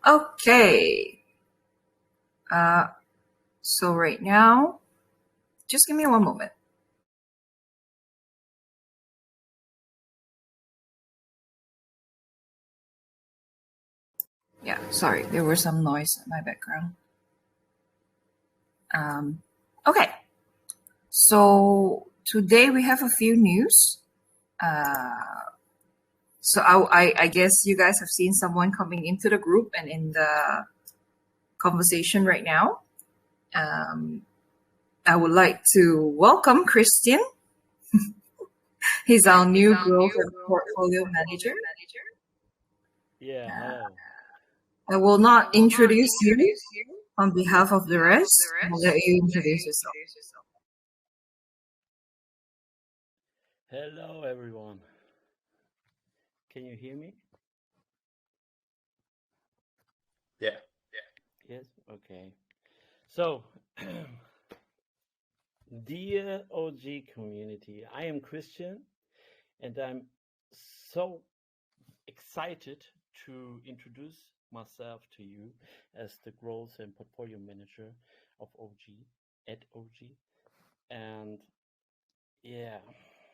Okay. So right now, just give me one moment. Yeah, sorry, there was some noise in my background. Okay. So today we have a few news. So I guess you guys have seen someone coming into the group and in the conversation right now. I would like to welcome Christian. He's our new growth and portfolio manager. Yeah, hello. I will not introduce you on behalf of the rest. I'll let you introduce yourself. Hello, everyone. Can you hear me? Yeah. Yes? Okay. So, dear OG community, I am Christian and I'm so excited to introduce myself to you as the growth and portfolio manager of OG at OG. And yeah,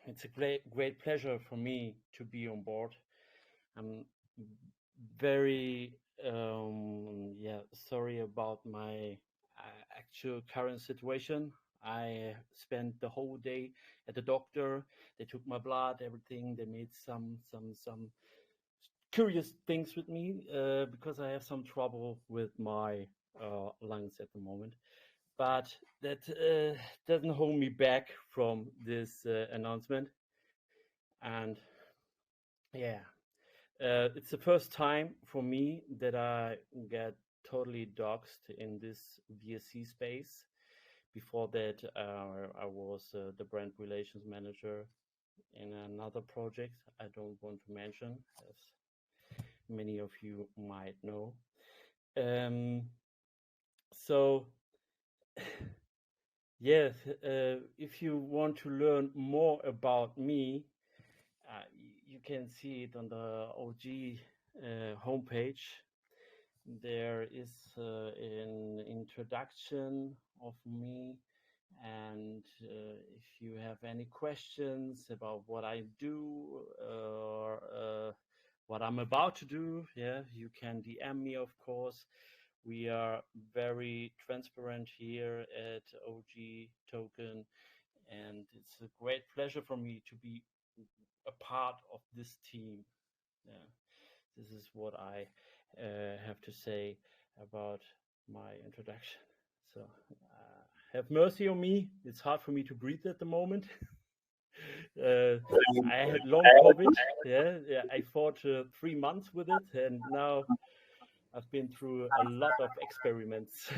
it's a great pleasure for me to be on board. I'm very sorry about my actual current situation. I spent the whole day at the doctor. They took my blood, everything. They made some curious things with me because I have some trouble with my lungs at the moment. But that doesn't hold me back from this announcement. And yeah, it's the first time for me that I get totally doxxed in this VSC space. Before that, I was the brand relations manager in another project I don't want to mention, as many of you might know. So, yes, if you want to learn more about me, you can see it on the OG homepage. There is an introduction of me, and if you have any questions about what I do or what I'm about to do, yeah, you can DM me, of course. We are very transparent here at OG Token, and it's a great pleasure for me to be a part of this team. Yeah, this is what I have to say about my introduction. So have mercy on me. It's hard for me to breathe at the moment. I had long COVID. Yeah, I fought 3 months with it, and now I've been through a lot of experiments.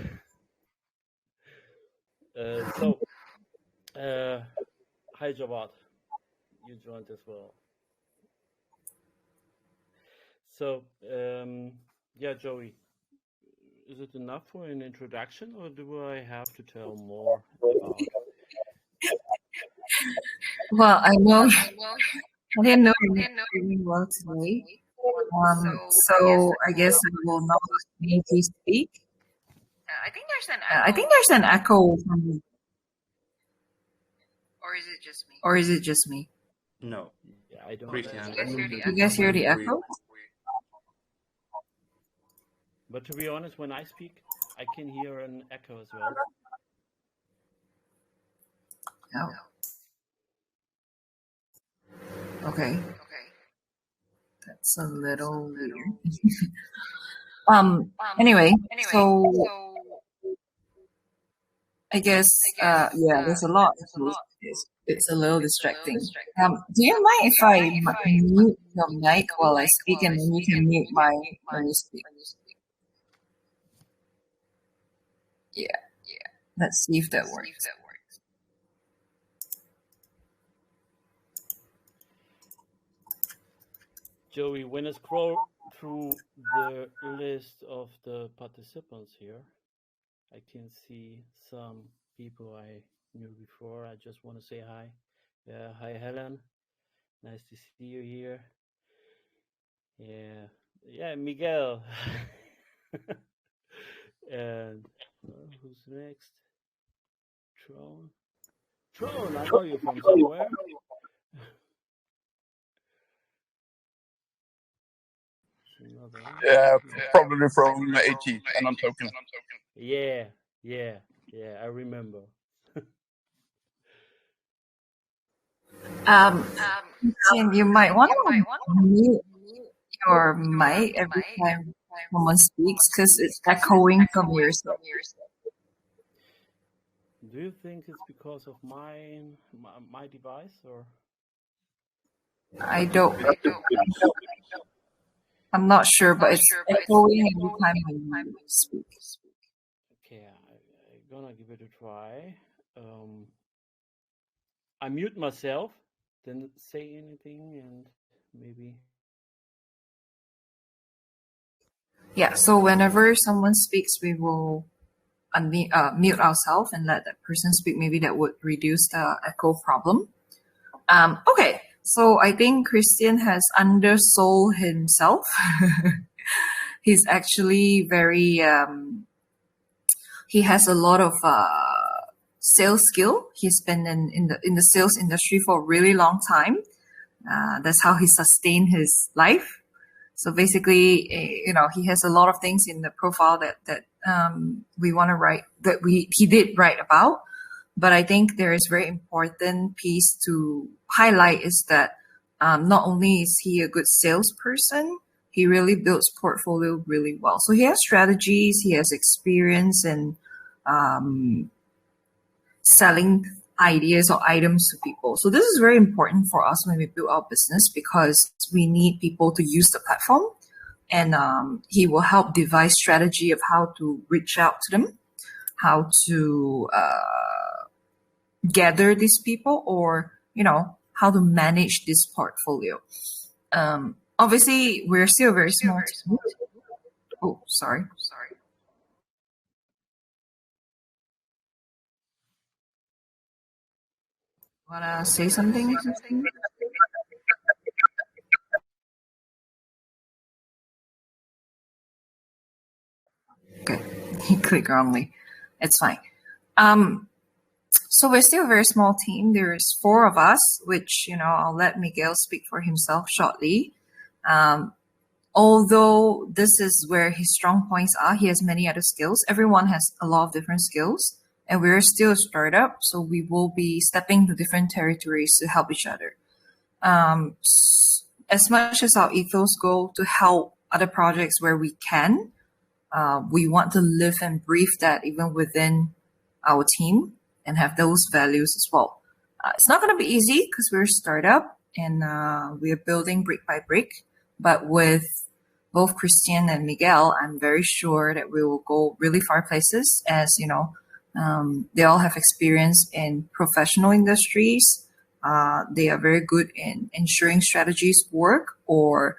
Hi Jawad, you joined as well. So yeah, Joey, is it enough for an introduction, or do I have to tell more about? Well, I didn't know you were doing well today. So I guess I will not need to speak. I think there's an echo from you. Or is it just me? No. Yeah, I don't. Christian, You guys hear the echo? But to be honest, when I speak, I can hear an echo as well. Oh. Okay. That's a little weird. Anyway, so I guess yeah, there's a lot. It's a little distracting. Do you mind if I mute your mic while I speak, and then you can mute mine when you speak? Yeah. Let's see if that works. Joey, when I scroll through the list of the participants here, I can see some people I knew before. I just want to say hi. Yeah, hi Helen. Nice to see you here. Yeah, Miguel. And who's next? Tron. Tron, I know you from somewhere. Another. Probably from AT, and I'm token. Yeah, yeah, yeah. I remember. Christian, you might want to mute your mic every time someone speaks because it's echoing from your side. Do you think it's because of my device or? I don't. I'm not sure, but it's echoing every time when you speak. Okay, I'm gonna give it a try. I mute myself, then say anything, and maybe. Yeah. So whenever someone speaks, we will mute ourselves and let that person speak. Maybe that would reduce the echo problem. Okay. So I think Christian has undersold himself. He's actually very he has a lot of sales skill. He's been in the sales industry for a really long time. That's how he sustained his life. So basically, he has a lot of things in the profile that we want to write, that he did write about. But I think there is very important piece to highlight is that not only is he a good salesperson, he really builds portfolio really well. So he has strategies, he has experience in selling ideas or items to people. So this is very important for us when we build our business because we need people to use the platform, and he will help devise strategy of how to reach out to them, how to gather these people, or how to manage this portfolio. Obviously, we're still very small. Oh, sorry. Wanna say something? Okay, he clicked wrongly. It's fine. So we're still a very small team. There's 4 of us, which I'll let Miguel speak for himself shortly. Although this is where his strong points are, he has many other skills. Everyone has a lot of different skills, and we're still a startup, so we will be stepping to different territories to help each other. As much as our ethos go to help other projects where we can, we want to live and breathe that even within our team and have those values as well. It's not going to be easy because we're a startup and we're building brick by brick. But with both Christian and Miguel, I'm very sure that we will go really far places, as they all have experience in professional industries. They are very good in ensuring strategies work, or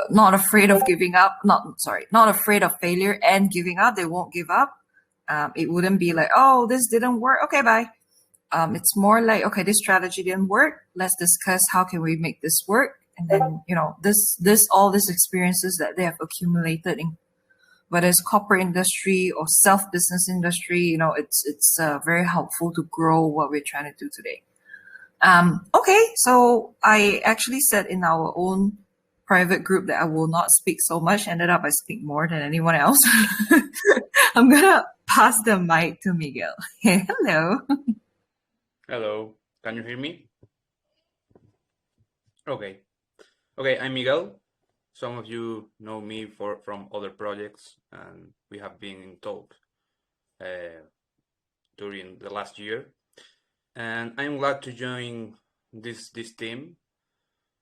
not afraid of giving up. Not afraid of failure and giving up. They won't give up. It wouldn't be like, oh, this didn't work. Okay, bye. It's more like, okay, this strategy didn't work. Let's discuss how can we make this work. And then, all these experiences that they have accumulated in whether it's corporate industry or self-business industry, it's very helpful to grow what we're trying to do today. Okay, so I actually said in our own private group that I will not speak so much. Ended up I speak more than anyone else. I'm gonna pass the mic to Miguel. Hello. Hello, can you hear me? Okay. Okay, I'm Miguel. Some of you know me from other projects, and we have been in talk during the last year. And I'm glad to join this team.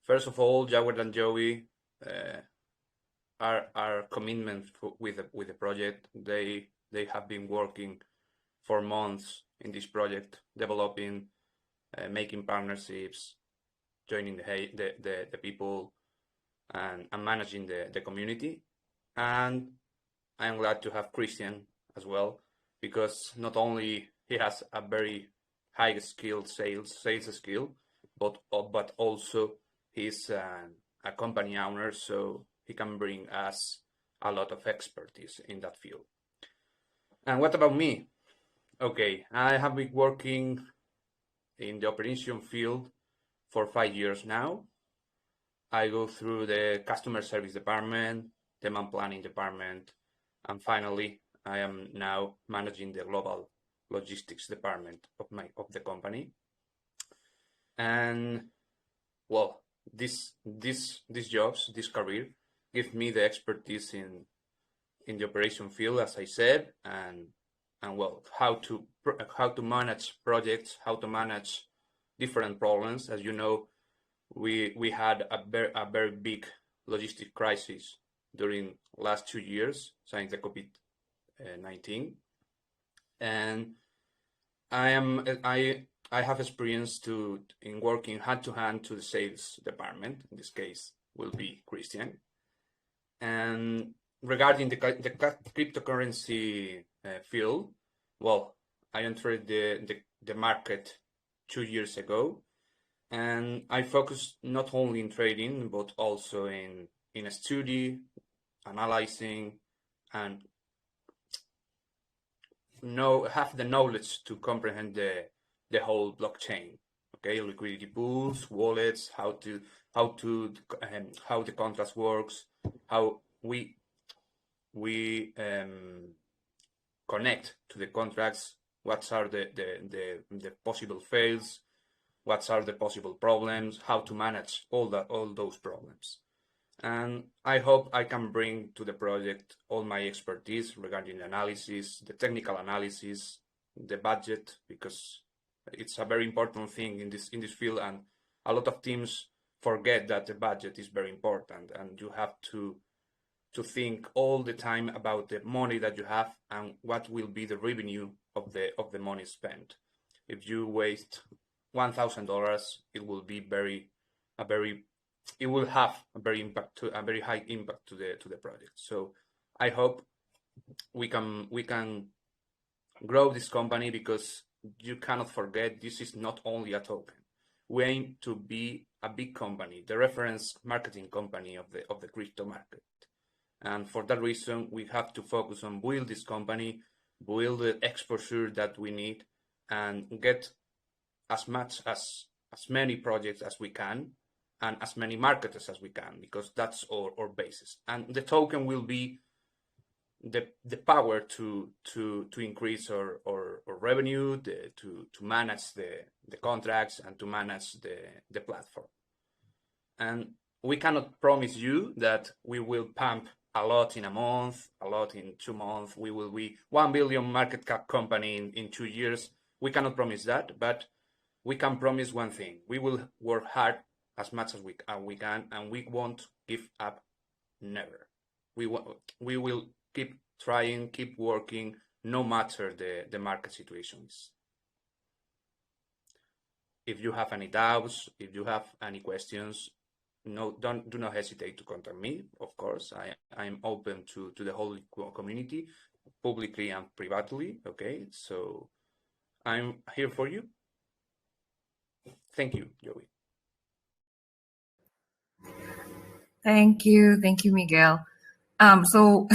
First of all, Jaguar and Joey are commitment with the project. They have been working for months in this project, developing, making partnerships, joining the people, and managing the community. And I'm glad to have Christian as well, because not only he has a very high skill sales skill, but also he's a company owner, so he can bring us a lot of expertise in that field. And what about me? Okay, I have been working in the operation field for 5 years now. I go through the customer service department, demand planning department, and finally, I am now managing the global logistics department of the company. And well, these jobs, this career, give me the expertise in the operation field, as I said, and well, how to manage projects, how to manage different problems. As you know, we had a very big logistic crisis during last 2 years since the COVID-19, and I have experience in working hand to hand to the sales department. In this case, will be Christian. And regarding the cryptocurrency field, well, I entered the market 2 years ago, and I focused not only in trading but also in a study, analyzing, and have the knowledge to comprehend the whole blockchain. Okay, liquidity pools, wallets, how the contract works, how we connect to the contracts, what are the possible fails, what are the possible problems, how to manage all those problems. And I hope I can bring to the project all my expertise regarding the analysis, the technical analysis, the budget, because it's a very important thing in this field, and a lot of teams forget that the budget is very important, and you have to think all the time about the money that you have and what will be the revenue of the money spent. If you waste $1,000, it will be it will have a very high impact to the project. So I hope we can grow this company, because you cannot forget this is not only a token. We aim to be a big company, the reference marketing company of the crypto market. And for that reason, we have to focus on build this company, build the exposure that we need, and get as many projects as we can, and as many marketers as we can, because that's our basis. And the token will be the power to increase our revenue, to manage the contracts, and to manage the platform. And we cannot promise you that we will pump a lot in a month, a lot in 2 months. We will be 1 billion market cap company in 2 years. We cannot promise that, but we can promise one thing: we will work hard as much as we can, and we won't give up, never. We will keep trying, keep working, no matter the market situations. If you have any doubts, if you have any questions, do not hesitate to contact me. Of course, I'm open to the whole community, publicly and privately. Okay, so I'm here for you. Thank you, Joey. Thank you, Miguel. So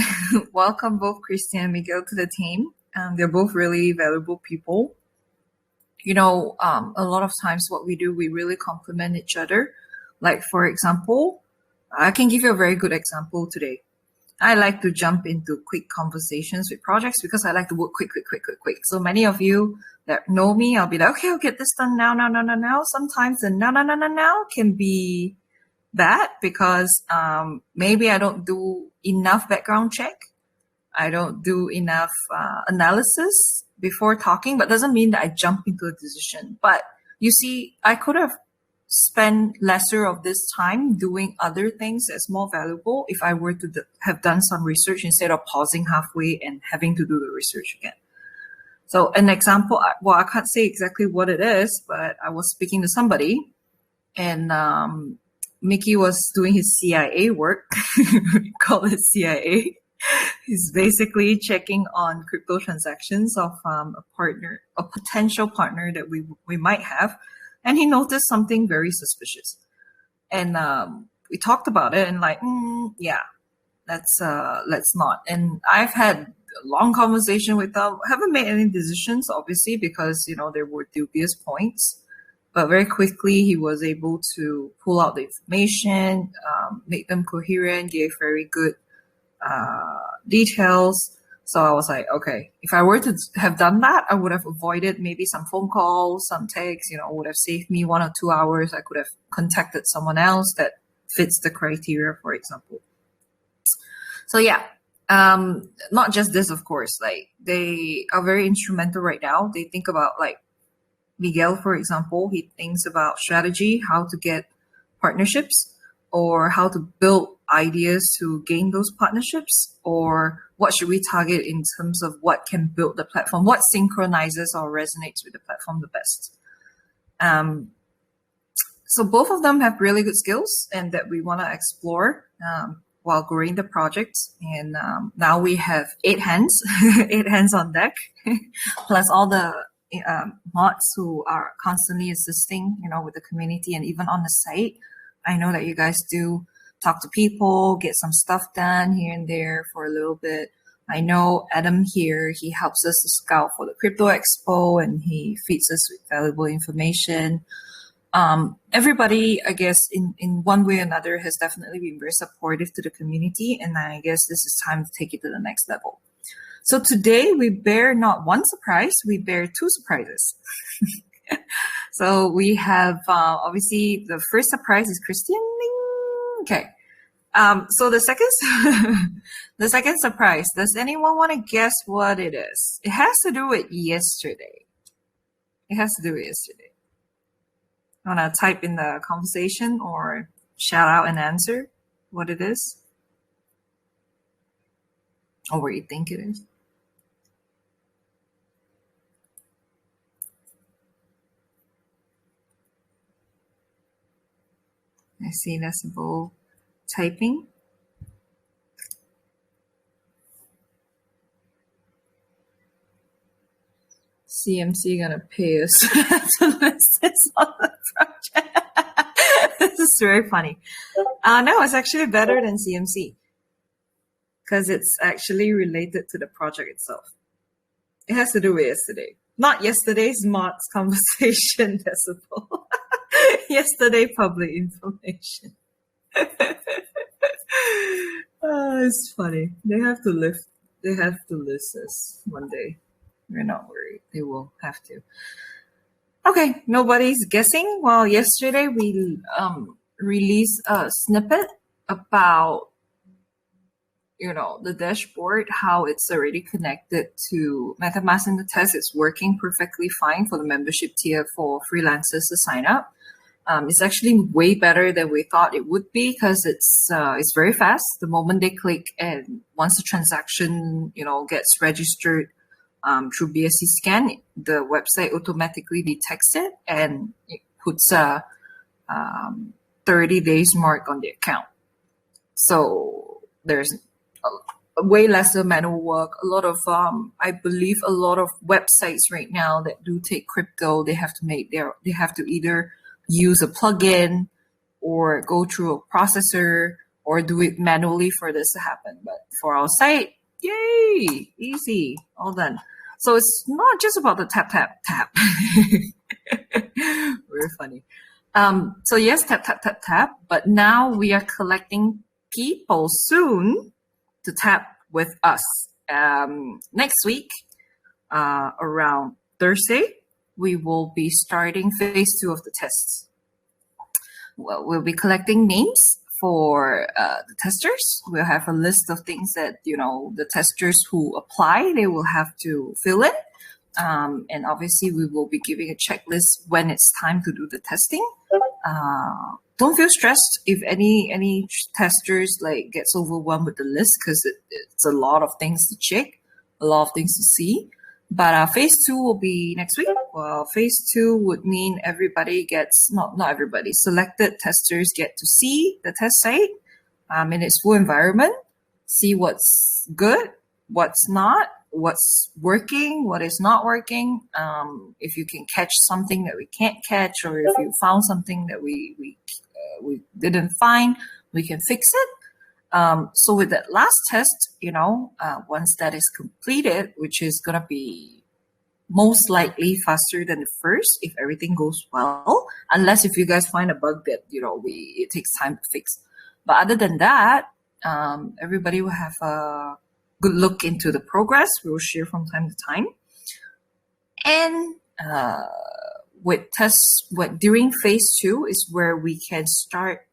welcome both Christian and Miguel to the team. They're both really valuable people. You know, a lot of times what we do, we really complement each other. Like, for example, I can give you a very good example today. I like to jump into quick conversations with projects because I like to work quick. So many of you that know me, I'll be like, okay, I'll get this done now. Sometimes the now can be bad because maybe I don't do enough background check. I don't do enough analysis before talking, but doesn't mean that I jump into a decision. But you see, I could have spent lesser of this time doing other things that's more valuable if I were to have done some research instead of pausing halfway and having to do the research again. So an example, well, I can't say exactly what it is, but I was speaking to somebody, and Mickey was doing his CIA work. We call it CIA. He's basically checking on crypto transactions of a potential partner that we might have. And he noticed something very suspicious. And we talked about it and like, yeah, let's not. And I've had a long conversation with them. Haven't made any decisions, obviously, because there were dubious points. But very quickly, he was able to pull out the information, make them coherent, gave very good details. So I was like, okay, if I were to have done that, I would have avoided maybe some phone calls, some texts, would have saved me 1 or 2 hours. I could have contacted someone else that fits the criteria, for example. So yeah, not just this, of course, like they are very instrumental right now. They think about, like Miguel, for example, he thinks about strategy, how to get partnerships, or how to build ideas to gain those partnerships, or what should we target in terms of what can build the platform, what synchronizes or resonates with the platform the best. So both of them have really good skills and that we want to explore while growing the project. And now we have 8 hands, 8 hands on deck, plus all the mods who are constantly assisting, with the community and even on the site. I know that you guys do talk to people, get some stuff done here and there for a little bit. I know Adam here, he helps us to scout for the Crypto Expo and he feeds us with valuable information. Everybody, I guess, in one way or another has definitely been very supportive to the community. And I guess this is time to take it to the next level. So today we bear not one surprise, we bear 2 surprises. So we have, obviously, the first surprise is Christian. Okay. So the second, the second surprise, does anyone want to guess what it is? It has to do with yesterday. It has to do with yesterday. Want to type in the conversation or shout out and answer what it is? Or what you think it is? I see Decibel typing. CMC gonna pay us to list this on the project. This is very funny. No, it's actually better than CMC because it's actually related to the project itself. It has to do with yesterday. Not yesterday's mods conversation, Decibel. Yesterday public information. It's funny. They have to list this one day. We're not worried. They will have to. Okay, nobody's guessing. Well, yesterday we released a snippet about the dashboard, how it's already connected to MetaMask, and the test is working perfectly fine for the membership tier for freelancers to sign up. It's actually way better than we thought it would be because it's very fast. The moment they click and once the transaction gets registered through BSC scan, the website automatically detects it and it puts a 30 days mark on the account. So there's way lesser manual work. A lot of I believe a lot of websites right now that do take crypto, they have to either use a plugin or go through a processor or do it manually for this to happen. But for our site, yay, easy, all done. So it's not just about the tap. Very funny. So yes, tap. But now we are collecting people soon to tap with us. Next week, around Thursday, we will be starting phase 2 of the tests. Well, we'll be collecting names for the testers. We'll have a list of things that, the testers who apply, they will have to fill in. And obviously, we will be giving a checklist when it's time to do the testing. Don't feel stressed if any testers gets overwhelmed with the list because it's a lot of things to check, a lot of things to see. But phase 2 will be next week. Well, phase 2 would mean everybody gets, not everybody, selected testers get to see the test site in its full environment, see what's good, what's not, what's working, what is not working. If you can catch something that we can't catch, or if you found something that we didn't find, we can fix it. So with that last test, once that is completed, which is going to be most likely faster than the first if everything goes well, unless if you guys find a bug that, it takes time to fix. But other than that, everybody will have a good look into the progress. We will share from time to time. And during phase 2 is where we can start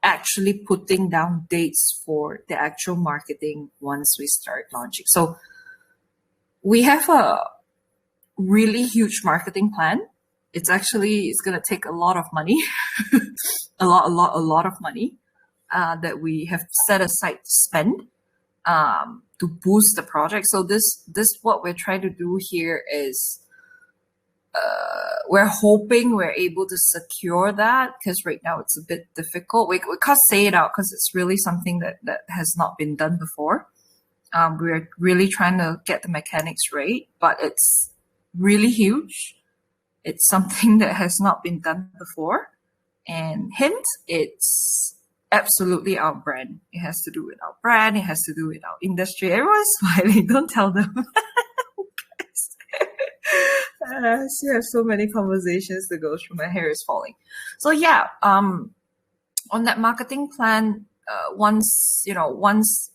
actually putting down dates for the actual marketing once we start launching. So we have a really huge marketing plan. It's going to take a lot of money, a lot of money that we have set aside to spend to boost the project. So this what we're trying to do here is we're hoping we're able to secure that, because right now it's a bit difficult. We can't say it out because it's really something that has not been done before. We're really trying to get the mechanics right, but it's really huge. It's something that has not been done before. And hint, it's absolutely our brand. It has to do with our brand. It has to do with our industry. Everyone's smiling. Don't tell them. I still have so many conversations to go through. My hair is falling. So yeah, on that marketing plan, once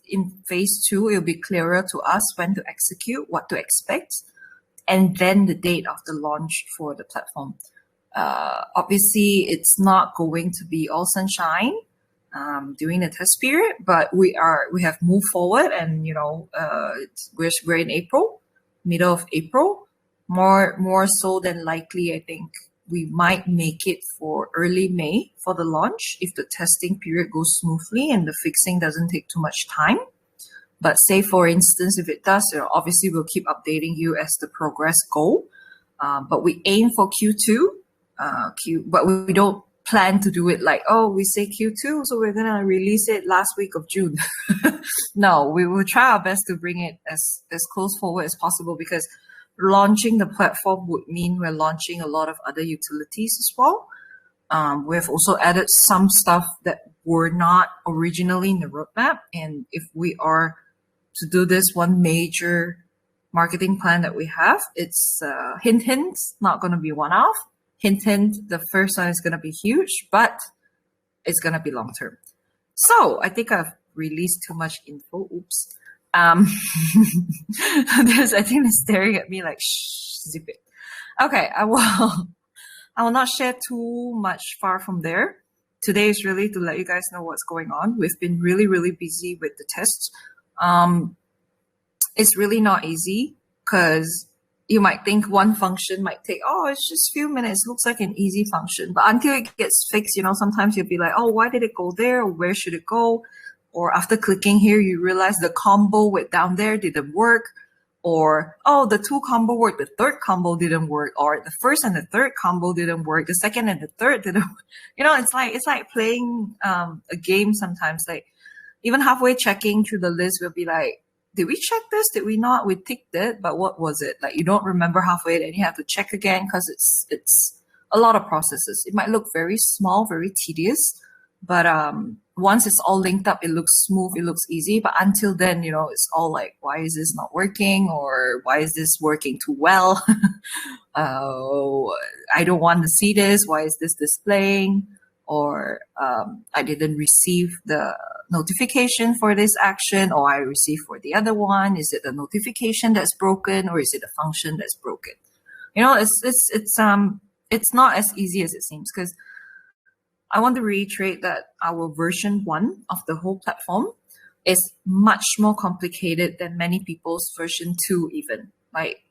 in phase 2, it'll be clearer to us when to execute, what to expect, and then the date of the launch for the platform. Obviously, it's not going to be all sunshine during the test period, but we have moved forward, and we're in April, middle of April. More so than likely, I think we might make it for early May for the launch if the testing period goes smoothly and the fixing doesn't take too much time. But say, for instance, if it does, obviously we'll keep updating you as the progress go. But we aim for Q2, but we don't plan to do it like, we say Q2, so we're going to release it last week of June. No, we will try our best to bring it as close forward as possible, because launching the platform would mean we're launching a lot of other utilities as well. We have also added some stuff that were not originally in the roadmap. And if we are to do this one major marketing plan that we have, it's hint, not going to be one-off. Hint, the first one is going to be huge, but it's going to be long-term. So I think I've released too much info. Oops. I think they're staring at me like, shh, zip it. Okay, I will not share too much far from there. Today is really to let you guys know what's going on. We've been really, really busy with the tests. It's really not easy, because you might think one function might take, it's just a few minutes, looks like an easy function. But until it gets fixed, sometimes you'll be like, why did it go there? Or where should it go? Or after clicking here, you realize the combo with down there didn't work. Or, the 2 combo worked, the 3rd combo didn't work. Or the 1st and the 3rd combo didn't work. The 2nd and the 3rd didn't work. It's like playing a game sometimes. Like, even halfway checking through the list, we'll be like, did we check this? Did we not? We ticked it, but what was it? Like, you don't remember halfway, then you have to check again, because it's a lot of processes. It might look very small, very tedious, but once it's all linked up, it looks smooth, it looks easy. But until then, it's all like, why is this not working? Or why is this working too well? I don't want to see this. Why is this displaying? Or I didn't receive the notification for this action, or I received for the other one. Is it the notification that's broken, or is it a function that's broken? It's not as easy as it seems, because I want to reiterate that our version 1 of the whole platform is much more complicated than many people's version 2 even. Like,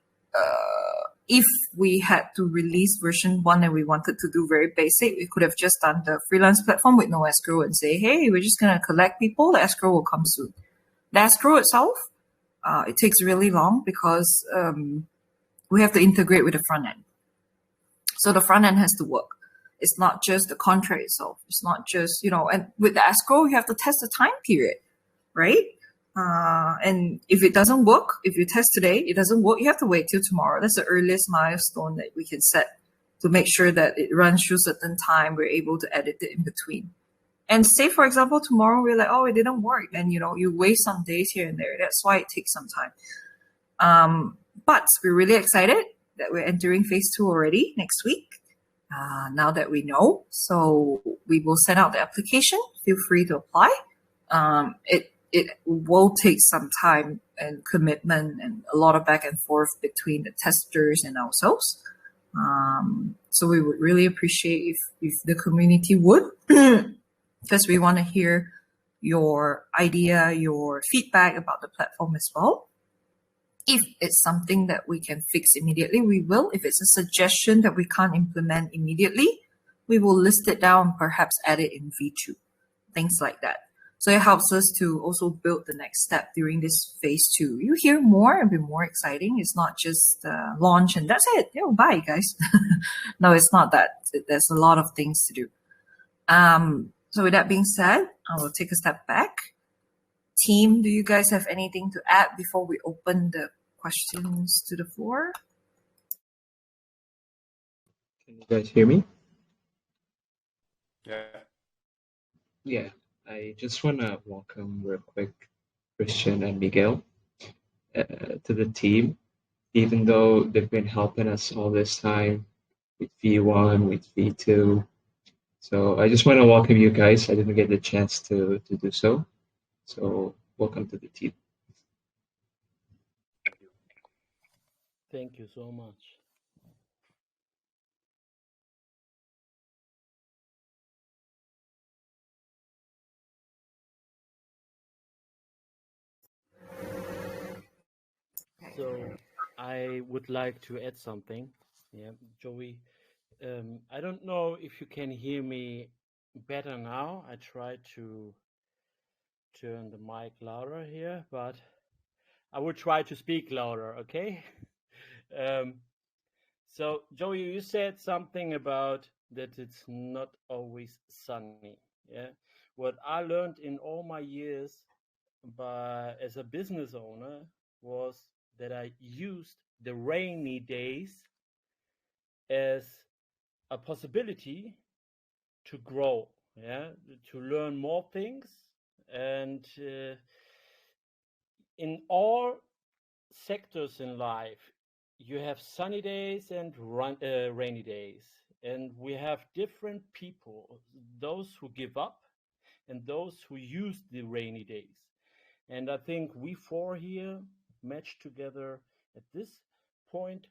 if we had to release version 1 and we wanted to do very basic, we could have just done the freelance platform with no escrow and say, hey, we're just going to collect people. The escrow will come soon. The escrow itself, it takes really long, because we have to integrate with the front end. So the front end has to work. It's not just the contract itself. It's not just, and with the escrow, you have to test the time period, right? And if it doesn't work, if you test today, it doesn't work, you have to wait till tomorrow. That's the earliest milestone that we can set to make sure that it runs through a certain time. We're able to edit it in between. And say, for example, tomorrow we're like, oh, it didn't work. And, you waste some days here and there. That's why it takes some time. But we're really excited that we're entering phase 2 already next week. Now that we know. So we will send out the application. Feel free to apply. It will take some time and commitment and a lot of back and forth between the testers and ourselves. So we would really appreciate if the community would, because we want to hear your idea, your feedback about the platform as well. If it's something that we can fix immediately, we will. If it's a suggestion that we can't implement immediately, we will list it down, perhaps add it in V2, things like that. So it helps us to also build the next step during this phase 2. You hear more, it'll be more exciting. It's not just launch and that's it. Bye, guys. No, it's not that. There's a lot of things to do. So with that being said, I will take a step back. Team, do you guys have anything to add before we open the questions to the floor? Can you guys hear me? Yeah. Yeah, I just want to welcome real quick Christian and Miguel to the team, even though they've been helping us all this time with V1, with V2. So I just want to welcome you guys. I didn't get the chance to do so. So welcome to the team. Thank you so much. So I would like to add something. Yeah, Joey, I don't know if you can hear me better now. I tried to turn the mic louder here, but I will try to speak louder, okay? So Joey, you said something about that it's not always sunny. Yeah. What I learned in all my years as a business owner was that I used the rainy days as a possibility to grow, to learn more things. And in all sectors in life, you have sunny days and rainy days. And we have different people, those who give up and those who use the rainy days. And I think we four here match together at this point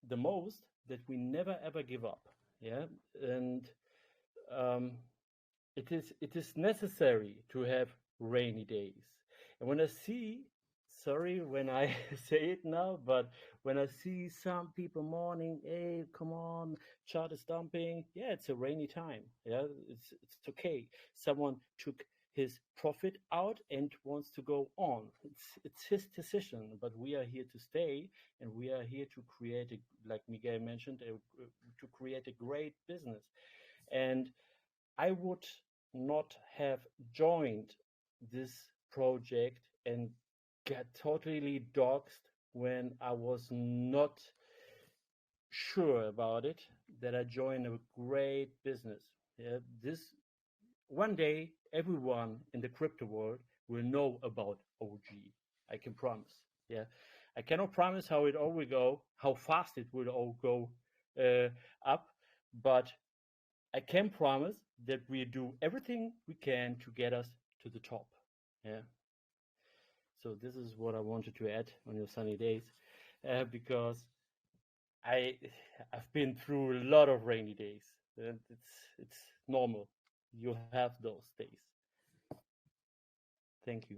the most, that we never ever give up. Yeah. And it is necessary to have rainy days. And when I see, sorry when I say it now, but when I see some people mourning, hey, come on, chart is dumping. Yeah, it's a rainy time. Yeah, it's okay. Someone took his profit out and wants to go on. It's his decision, but we are here to stay, and we are here to create, like Miguel mentioned, to create a great business. And I would not have joined this project and get totally doxxed when I was not sure about it, that I joined a great business. Yeah, this one day everyone in the crypto world will know about OG. I can promise. Yeah, I cannot promise how it all will go, how fast it will all go up, but I can promise that we do everything we can to get us to the top. Yeah. So this is what I wanted to add on your sunny days, because I've been through a lot of rainy days, and it's normal. You have those days. Thank you.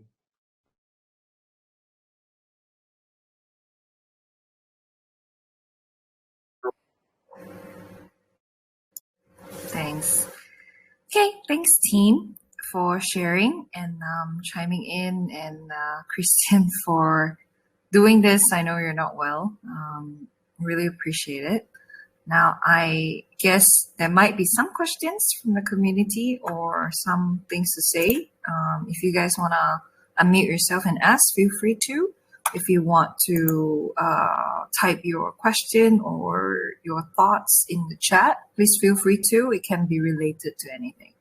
Thanks. Okay, thanks team for sharing and chiming in, and Christian for doing this. I know you're not well. Really appreciate it. Now, I guess there might be some questions from the community or some things to say. If you guys want to unmute yourself and ask, feel free to. If you want to type your question or your thoughts in the chat, please feel free to. It can be related to anything.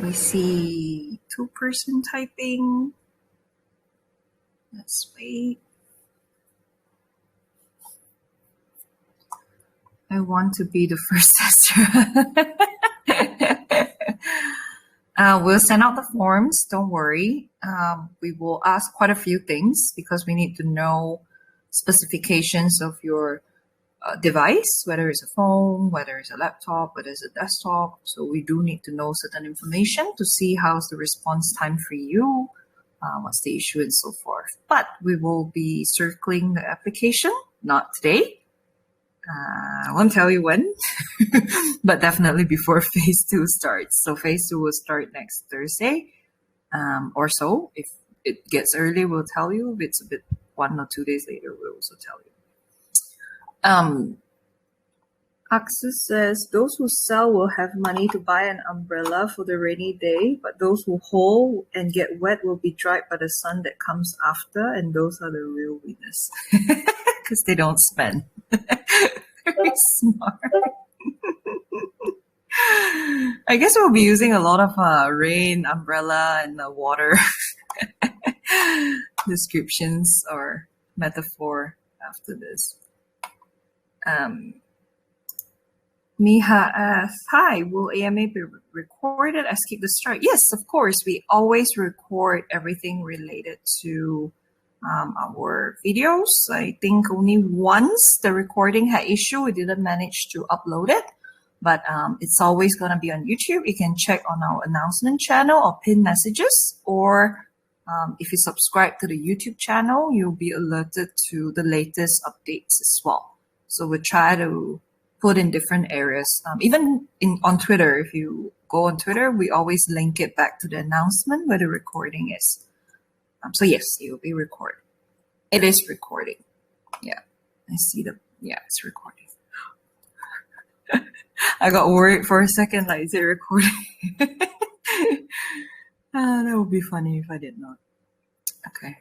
We see 2-person typing. Let's wait. I want to be the first tester. We'll send out the forms. Don't worry. We will ask quite a few things because we need to know specifications of your device, whether it's a phone, whether it's a laptop, whether it's a desktop. So we do need to know certain information to see how's the response time for you, what's the issue, and so forth. But we will be circling the application, not today. I won't tell you when, but definitely before phase 2 starts. So phase 2 will start next Thursday or so. If it gets early, we'll tell you. If it's a bit 1 or 2 days later, we'll also tell you. Axis says, those who sell will have money to buy an umbrella for the rainy day, but those who hold and get wet will be dried by the sun that comes after, and those are the real winners. Because they don't spend. Very smart. I guess we'll be using a lot of rain, umbrella, and water descriptions or metaphor after this. Miha asks, hi, will AMA be recorded as Keep the Start? Yes, of course. We always record everything related to our videos. I think only once the recording had issue, we didn't manage to upload it, but it's always going to be on YouTube. You can check on our announcement channel or pin messages, or if you subscribe to the YouTube channel, you'll be alerted to the latest updates as well. So we try to put in different areas. Even on Twitter, if you go on Twitter, we always link it back to the announcement where the recording is. So yes, it will be recorded. It is recording. Yeah, I see it's recording. I got worried for a second, like, is it recording? That would be funny if I did not. Okay.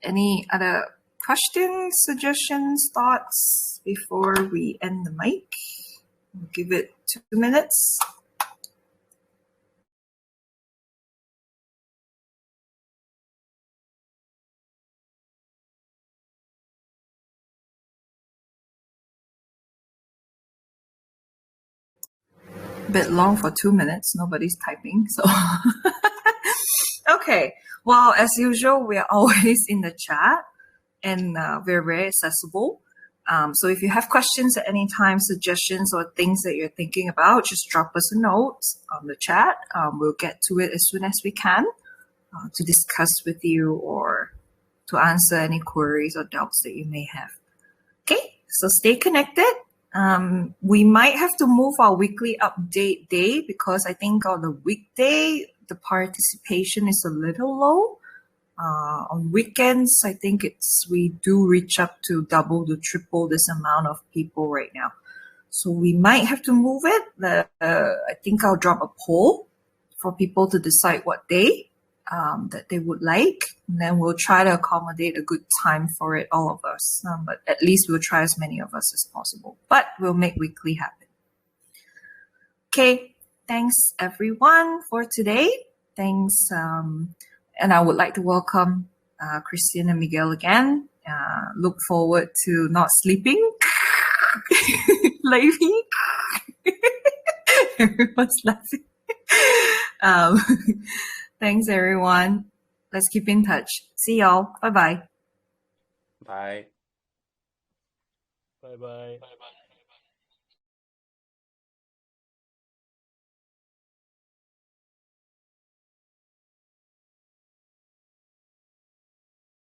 Any other questions, suggestions, thoughts before we end the mic? We'll give it 2 minutes. Bit long for 2 minutes. Nobody's typing, so okay. Well, as usual, we are always in the chat, and we're very accessible. So if you have questions at any time, suggestions or things that you're thinking about, just drop us a note on the chat. We'll get to it as soon as we can to discuss with you or to answer any queries or doubts that you may have. Okay, so stay connected. We might have to move our weekly update day because I think on the weekday, the participation is a little low. On weekends, I think we do reach up to double to triple this amount of people right now. So we might have to move it. I think I'll drop a poll for people to decide what day that they would like. And then we'll try to accommodate a good time for it, all of us. But at least we'll try as many of us as possible. But we'll make weekly happen. Okay, thanks everyone for today. Thanks. And I would like to welcome Christian and Miguel again. Look forward to not sleeping. Lately. Everyone's laughing. Thanks, everyone. Let's keep in touch. See y'all. Bye-bye. Bye. Bye bye.